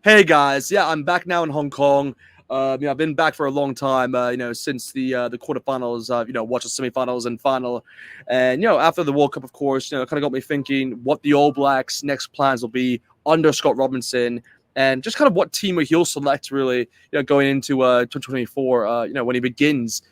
Hey guys, yeah, I'm back now in Hong Kong. I've been back for a long time. Since the quarterfinals. Watched the semifinals and final, and after the World Cup, of course, kind of got me thinking what the All Blacks' next plans will be under Scott Robinson, and just kind of what team he'll select really, going into 2024. When he begins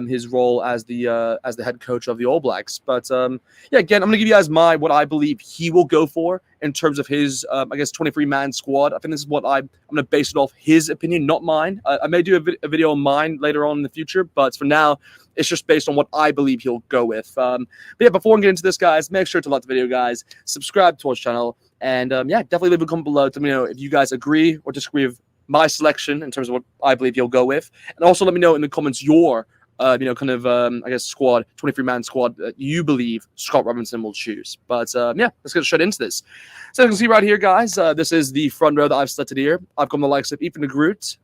his role as the head coach of the All Blacks. But yeah, again, I'm gonna give you guys what I believe he will go for in terms of his, 23-man squad. I think this is what I'm going to base it off his opinion, not mine. I may do a video on mine later on in the future, but for now, it's just based on what I believe he'll go with. But yeah, before we get into this, guys, make sure to like the video, guys, subscribe to our channel, and definitely leave a comment below to let me know if you guys agree or disagree with my selection in terms of what I believe he'll go with. And also let me know in the comments your squad, 23-man squad that you believe Scott Robinson will choose. But yeah, let's get straight into this. So you can see right here, guys, this is the front row that I've selected here. I've got the likes of Ethan de Groot,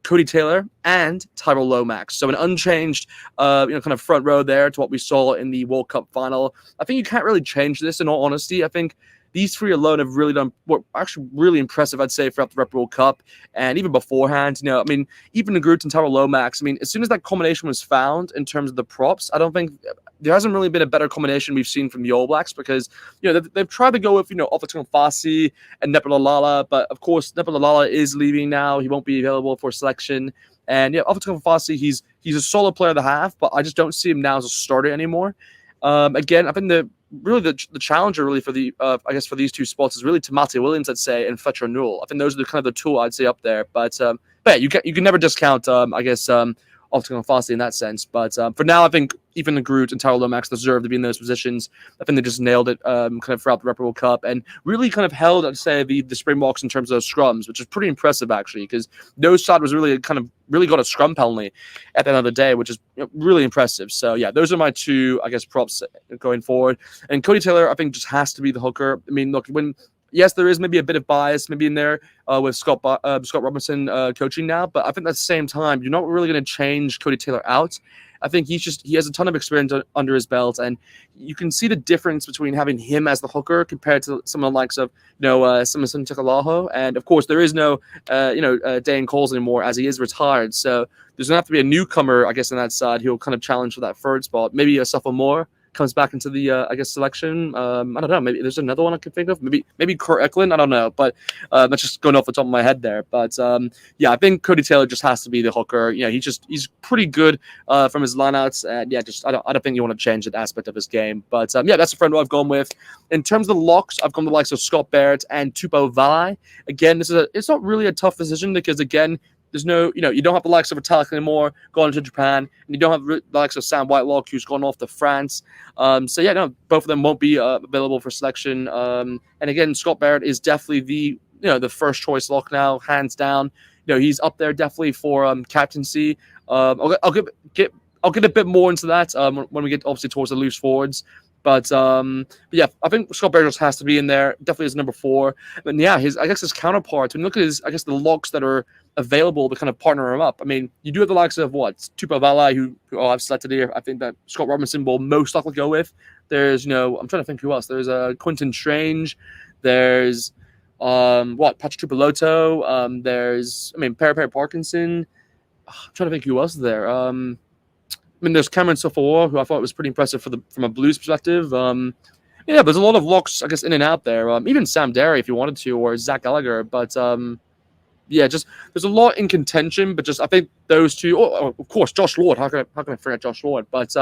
Cody Taylor, and Tyrell Lomax. So an unchanged, kind of front row there to what we saw in the World Cup final. I think you can't really change this, in all honesty. I think these three alone have really done what actually really impressive, I'd say, throughout the Rep World Cup and even beforehand. Even the Groot and Tyrell Lomax. As soon as that combination was found in terms of the props, I don't think there hasn't really been a better combination we've seen from the All Blacks because they've tried to go with Ofatunga Fassi and Nepalalala, but of course Nepalalala is leaving now. He won't be available for selection. And Ofatunga Fassi, he's a solid player of the half, but I just don't see him now as a starter anymore. Again, I think the challenger really for for these two spots is really Tamati Williams, I'd say, and Fletcher Newell. I think those are the two I'd say up there. But yeah, you can never discount Ofatunga Fassi in that sense. But for now, I think even the Groot and Tyrell Lomax deserve to be in those positions. I think they just nailed it kind of throughout the Rep World Cup and really kind of held, I'd say, the Springboks in terms of scrums, which is pretty impressive actually, because no side was really got a scrum penalty at the end of the day, which is really impressive. So yeah, those are my two, props going forward. And Cody Taylor, I think, just has to be the hooker. Look, yes, there is maybe a bit of bias maybe in there with Scott Robinson coaching now, but I think at the same time, you're not really going to change Cody Taylor out. I think he has a ton of experience under his belt, and you can see the difference between having him as the hooker compared to some of the likes of Simon Tekalaho, and of course there is no Dane Coles anymore as he is retired. So there's gonna have to be a newcomer, I guess, on that side who'll kind of challenge for that third spot. Maybe a sophomore comes back into the selection. I don't know. Maybe there's another one I can think of. Maybe Kurt Eklund. I don't know. But that's just going off the top of my head there. But yeah, I think Cody Taylor just has to be the hooker. He's pretty good from his lineouts. And yeah, I don't think you want to change that aspect of his game. But yeah, that's the friend who I've gone with. In terms of the locks, I've gone with the likes of Scott Barrett and Tupou Vaa'i. Again, it's not really a tough decision because again, there's no, you don't have the likes of Vitalik anymore going to Japan, and you don't have the likes of Sam Whitelock who's gone off to France. So yeah, no, both of them won't be available for selection. And again, Scott Barrett is definitely the first choice lock now, hands down. He's up there definitely for captaincy. I'll get a bit more into that when we get obviously towards the loose forwards. But yeah, I think Scott Barrett has to be in there. Definitely is number 4. And yeah, his counterparts. When you look at the locks that are available to kind of partner him up. You do have the likes of Tupou Vaa'i, who I've selected here. I think that Scott Robinson will most likely go with. There's I'm trying to think who else. There's Quinton Strange. There's Patrick Tupeloto. There's Perry Parkinson. I'm trying to think who else is there. There's Cameron Sofoa, who I thought was pretty impressive from a Blues perspective. Yeah, there's a lot of locks, I guess, in and out there. Even Sam Derry, if you wanted to, or Zach Gallagher. But yeah, just there's a lot in contention. But just I think those two. Oh, of course, Josh Lord. How can I forget Josh Lord? But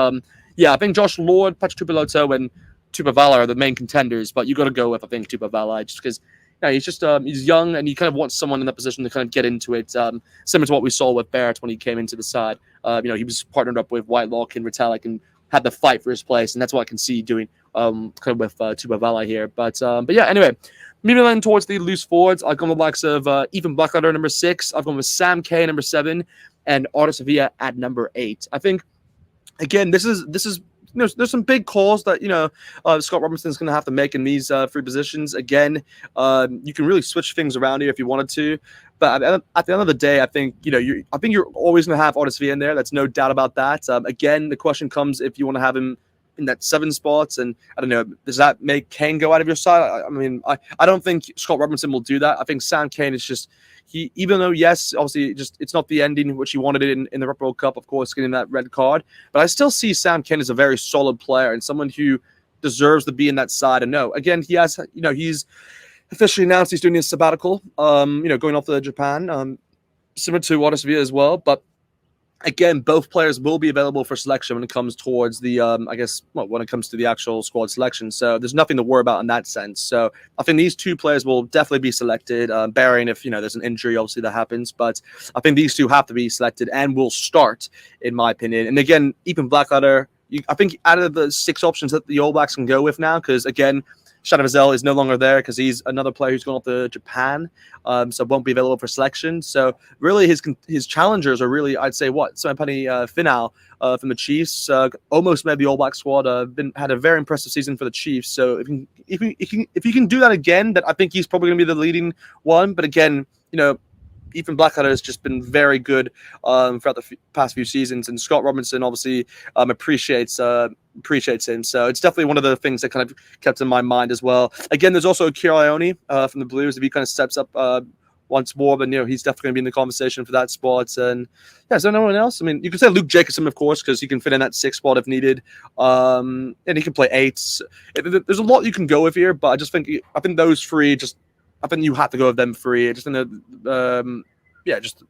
yeah, I think Josh Lord, Patrick Tupeloto, and Tupou Vaa'i are the main contenders. But you got to go with, I think, Tupou Vaa'i just because. Yeah, he's just he's young and he kind of wants someone in that position to kind of get into it. Similar to what we saw with Barrett when he came into the side. He was partnered up with Whitelock and Vitalik and had the fight for his place, and that's what I can see doing kind of with Tupou Vaa'i here. But yeah, anyway, moving on towards the loose forwards, I've gone with the likes of Ethan Blackadder, number 6. I've gone with Sam Kay, number 7, and Artis Sevilla at number 8. I think again, this is. There's some big calls that Scott Robinson's going to have to make in these 3 positions. Again, you can really switch things around here if you wanted to, but at the end of the day, I think you're always going to have Artis Sevilla in there. That's no doubt about that. Again, the question comes if you want to have him in that 7 spots. And I don't know, does that make Kane go out of your side? I mean, I don't think Scott Robertson will do that. I think Sam Kane is just, he, even though, yes, obviously, just it's not the ending which he wanted it in the Rep World Cup, of course, getting that red card. But I still see Sam Kane as a very solid player and someone who deserves to be in that side. And no, again, he has, he's officially announced he's doing his sabbatical, going off to Japan, similar to Otisvia as well. But again, both players will be available for selection when it comes towards the, when it comes to the actual squad selection. So there's nothing to worry about in that sense. So I think these 2 players will definitely be selected, barring if, there's an injury, obviously, that happens. But I think these 2 have to be selected and will start, in my opinion. And again, Ethan Blackadder, I think out of the 6 options that the All Blacks can go with now, because again, Shannon Vazel is no longer there because he's another player who's gone off to Japan, so won't be available for selection. So really, his challengers are really, I'd say, Samipani Finau from the Chiefs, almost made the All Black squad. Had a very impressive season for the Chiefs. So if he can do that again, then I think he's probably going to be the leading one. But again, Ethan Blackadder has just been very good throughout the past few seasons, and Scott Robinson obviously appreciates him. So it's definitely one of the things that kind of kept in my mind as well. Again, there's also Kira Ione from the Blues. If he kind of steps up once more, then he's definitely going to be in the conversation for that spot. And yeah, is there no one else? I mean, you could say Luke Jacobson, of course, because he can fit in that 6 spot if needed, and he can play 8. There's a lot you can go with here, but I think those 3 I think you have to go with them 3. Just in the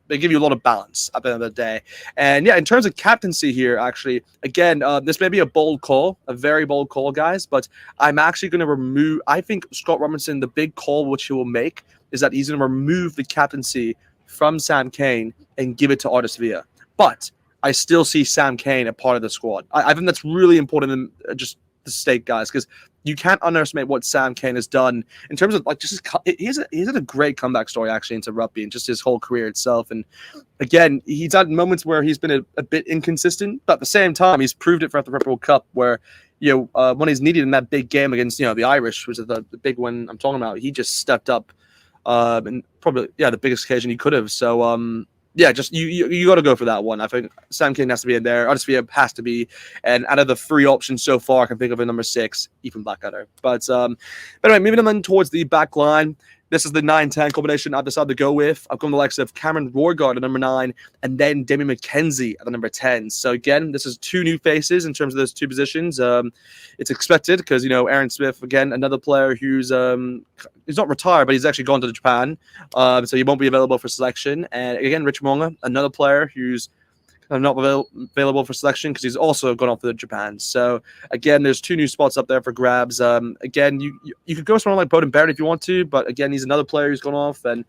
they give you a lot of balance at the end of the day. And yeah, in terms of captaincy here, actually, again, this may be a bold call, a very bold call, guys, but I'm actually going to remove. I think Scott Robinson, the big call which he will make is that he's going to remove the captaincy from Sam Kane and give it to Otisvia. But I still see Sam Kane a part of the squad. I think that's really important in just the state, guys, because you can't underestimate what Sam Kane has done in terms of he's had a great comeback story actually into rugby and just his whole career itself. And again, he's had moments where he's been a bit inconsistent, but at the same time, he's proved it throughout the Rep World Cup where when he's needed in that big game against the Irish, which is the big one I'm talking about, he just stepped up and probably the biggest occasion he could have. So just you got to go for that one. I think Sam Kane has to be in there. Otisvia has to be, and out of the 3 options so far, I can think of a number 6, Ethan Blackadder. But anyway, moving on towards the back line. This is the 9-10 combination I've decided to go with. I've gone the likes of Cameron Roargard at number 9 and then Damien McKenzie at the number 10. So again, this is 2 new faces in terms of those 2 positions. It's expected because, Aaron Smith, again, another player who's he's not retired, but he's actually gone to Japan. So he won't be available for selection. And again, Rich Monga, another player who's not available for selection because he's also gone off to Japan. So again, there's 2 new spots up there for grabs. Again, you could go someone like Bowden Barrett if you want to, but again, he's another player who's gone off, and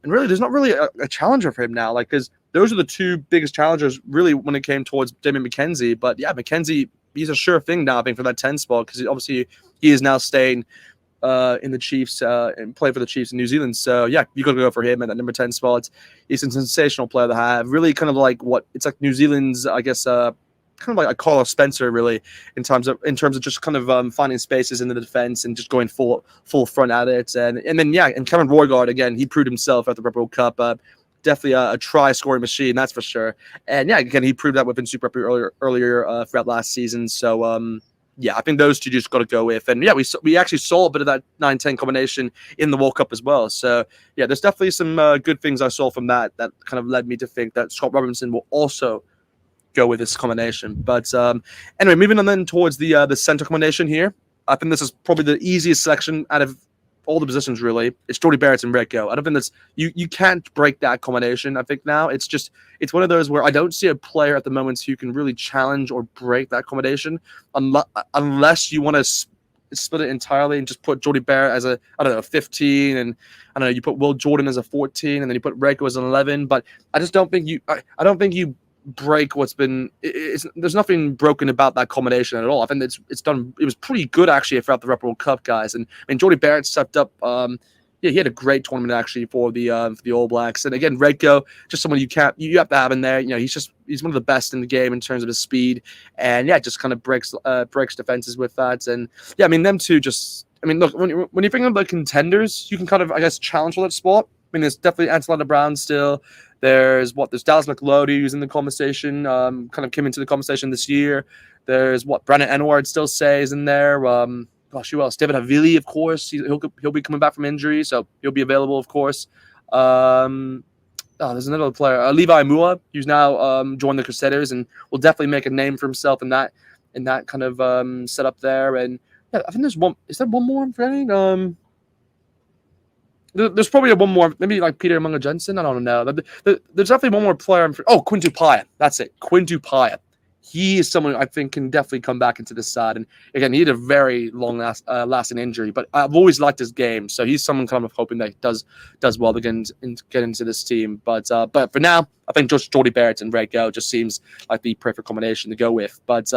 really, there's not really a challenger for him now, because those are the 2 biggest challengers really when it came towards Damien McKenzie. But yeah, McKenzie, he's a sure thing now, I think, for that 10 spot because obviously he is now staying in the Chiefs and play for the Chiefs in New Zealand. So yeah, you got to go for him at that number 10 spot. He's a sensational player to have. Really kind of like it's like New Zealand's, I guess, kind of like a Carlos Spencer, really, in terms of just kind of finding spaces in the defense and just going full front at it. And then and Cameron Roargard, again, he proved himself at the Rep World Cup. Definitely a try scoring machine, that's for sure. And yeah, again, he proved that within Super Rugby earlier throughout last season. So I think those 2 just got to go with. And yeah, we actually saw a bit of that 9-10 combination in the World Cup as well. So yeah, there's definitely some good things I saw from that kind of led me to think that Scott Robinson will also go with this combination. But anyway, moving on then towards the center combination here. I think this is probably the easiest selection out of all the positions, really. It's Jordie Barrett and Rieko. I don't think that's you can't break that combination. I think now it's one of those where I don't see a player at the moment who can really challenge or break that combination unless you want to split it entirely and just put Jordie Barrett as a 15, and I don't know, you put Will Jordan as a 14, and then you put Rieko as an 11. But I just don't think I don't think you break what's been. There's nothing broken about that combination at all. I think it's done. It was pretty good actually throughout the Rep World Cup, guys. And I mean, Jordie Barrett stepped up. He had a great tournament actually for the All Blacks. And again, Rieko, just someone you have to have in there. He's one of the best in the game in terms of his speed, and just kind of breaks defenses with that. And yeah, I mean, them two just. I mean, look, when you're thinking about contenders, you can kind of, I guess, challenge for that spot. I mean, there's definitely Antalana Brown still. There's Dallas McLeody, who's in the conversation, kind of came into the conversation this year. There's Brandon Enward still says in there. Gosh, who else? David Havili, of course. He'll be coming back from injury, so he'll be available, of course. There's another player, Levi Mua, who's now joined the Crusaders and will definitely make a name for himself in that kind of setup there. And yeah, I think there's one. Is there one more I'm forgetting? There's probably one more, maybe like Peter Munga Jensen. I don't know. There's definitely one more player. Quinn Tupaia. That's it. Quinn Tupaia. He is someone I think can definitely come back into this side. And again, he had a very long lasting injury, but I've always liked his game. So he's someone kind of hoping that he does well to get into this team. But for now, I think Jordy Barrett and Ray Go just seems like the perfect combination to go with. But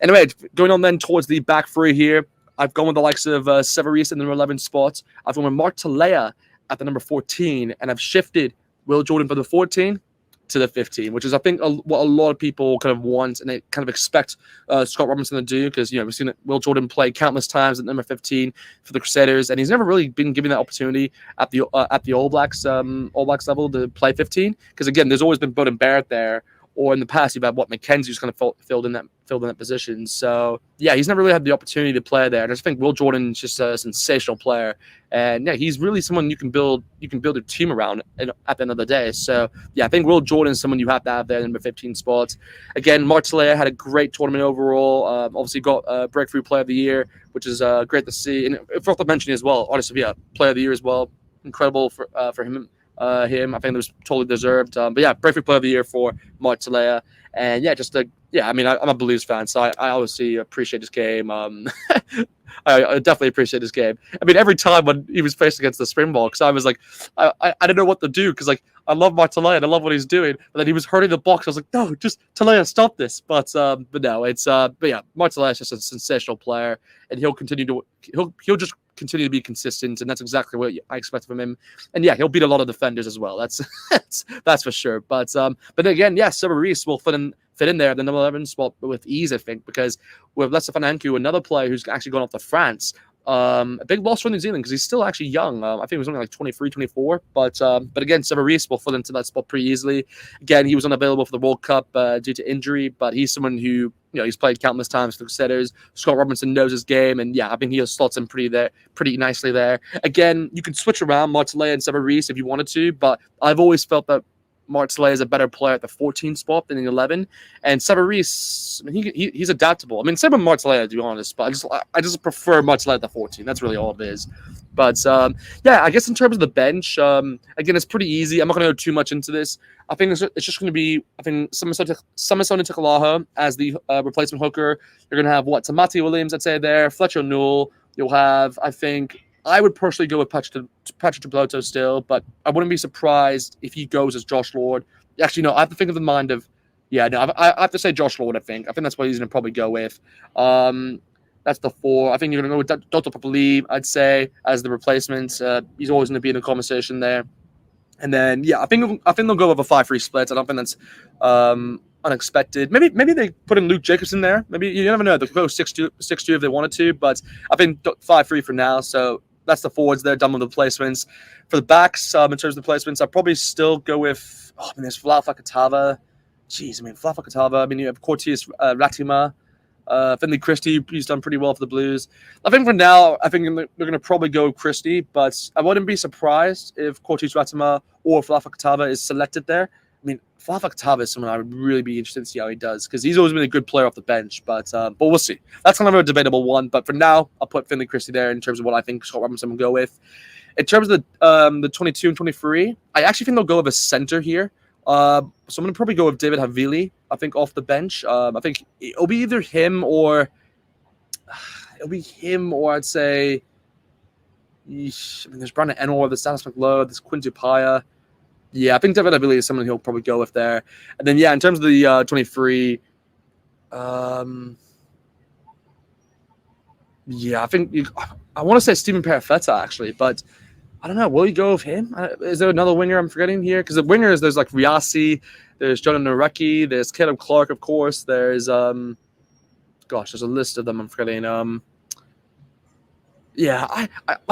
anyway, going on then towards the back three here, I've gone with the likes of Severis in the number 11 spot. I've gone with Mark Talea at the number 14, and I've shifted Will Jordan from the 14 to the 15, which is, I think, what a lot of people kind of want and they kind of expect Scott Robinson to do, because, we've seen Will Jordan play countless times at number 15 for the Crusaders, and he's never really been given that opportunity at the All Blacks level to play 15, because, again, there's always been Beauden Barrett there, or in the past you've had McKenzie who's kind of filled in that position. So yeah, he's never really had the opportunity to play there. And I just think Will Jordan's just a sensational player, and yeah, he's really someone you can build a team around at the end of the day. So yeah, I think Will Jordan is someone you have to have there in number 15 spot. Again, Mark Talea had a great tournament overall. Obviously got breakthrough player of the year, which is great to see. And I forgot to mention as well, Artis Sevilla, player of the year as well. Incredible for him. I think it was totally deserved. But yeah, breakthrough player of the year for Mark Talea. And yeah, I mean, I'm a Blues fan, so I obviously appreciate this game. I definitely appreciate this game. I mean, every time when he was faced against the Springboks, I was like, I didn't know what to do, because like I love Mark Talea and I love what he's doing, but then he was hurting the box. I was like, no, just Talea, stop this. But no, but yeah, Mark Talea is just a sensational player, and he'll just continue to be consistent, and that's exactly what I expect from him. And yeah, he'll beat a lot of defenders as well. That's for sure. But then again, yeah, Severis will fit in there at the number 11 spot with ease, I think, because with Lester Fananku, another player who's actually gone off to France. A big loss for New Zealand because he's still actually young. I think he was only like 23, 24. But again, Severis will fit into that spot pretty easily. Again, he was unavailable for the World Cup due to injury, but he's someone who, he's played countless times for the Crusaders. Scott Robinson knows his game, and yeah, I think he slots in pretty nicely there. Again, you can switch around Mark Talea and Severis if you wanted to, but I've always felt that Mark Talea is a better player at the 14 spot than the 11, and Severis, I mean, he's adaptable. I mean, same with Mark Talea, to be honest, but I just prefer Mark Talea at the 14. That's really all it is. But yeah, I guess in terms of the bench, again, it's pretty easy. I'm not going to go too much into this. I think it's just going to be, I think, Samisoni Tikalaha as the replacement hooker. You're going to have Tamati Williams, I'd say there, Fletcher Newell. You'll have, I think, I would personally go with Patrick Triploto still, but I wouldn't be surprised if he goes as Josh Lord. Actually, no, I have to think of the mind of, I have to say Josh Lord, I think. I think that's what he's going to probably go with. That's the 4. I think you're going to go with Dr. Papali, I'd say, as the replacement. He's always going to be in the conversation there. And then, yeah, I think they'll go with a 5-3 split. I don't think that's unexpected. Maybe they put in Luke Jacobson there. Maybe, you never know. They could go 6-2 if they wanted to, but I think 5-3 for now. So that's the forwards there, done with the placements. For the backs, in terms of the placements, I'd probably still go with, there's Flafakatava. Flafakatava. I mean, you have Cortez Ratima. Finley Christie, he's done pretty well for the Blues. I think for now, they're going to probably go Christie, but I wouldn't be surprised if Cortez Ratima or Flafakatava is selected there. I mean, Flafakatava is someone I would really be interested to see how he does, because he's always been a good player off the bench, but we'll see. That's kind of a debatable one, but for now, I'll put Finley Christie there in terms of what I think Scott Robinson will go with. In terms of the 22 and 23, I actually think they'll go with a center here. So I'm going to probably go with David Havili, I think, off the bench. I think it'll be either him or I'd say, there's Brandon Enor, there's Stanis McLeod, there's Quinn Tupaia. Yeah, I think David Havili is someone he'll probably go with there. And then, yeah, in terms of the 23, I think I want to say Stephen Perifetta, actually, but I don't know. Will you go with him? Is there another winger I'm forgetting here? Because the wingers, there's like Riasi, there's Jonathan Nareki, there's Caleb Clark, of course. There's, there's a list of them I'm forgetting. I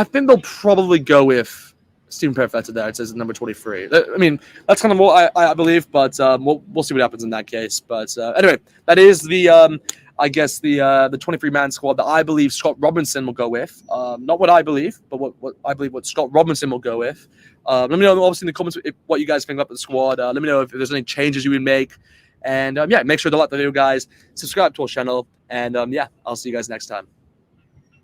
think they'll probably go with Stephen Perifetta there. It says number 23. I mean, that's kind of what I believe, but we'll see what happens in that case. But anyway, that is the I guess the 23-man squad that I believe Scott Robinson will go with. Not what I believe, but what I believe what Scott Robinson will go with. Let me know, obviously, in the comments what you guys think about the squad. Let me know if there's any changes you would make. And yeah, make sure to like the video, guys. Subscribe to our channel. And yeah, I'll see you guys next time.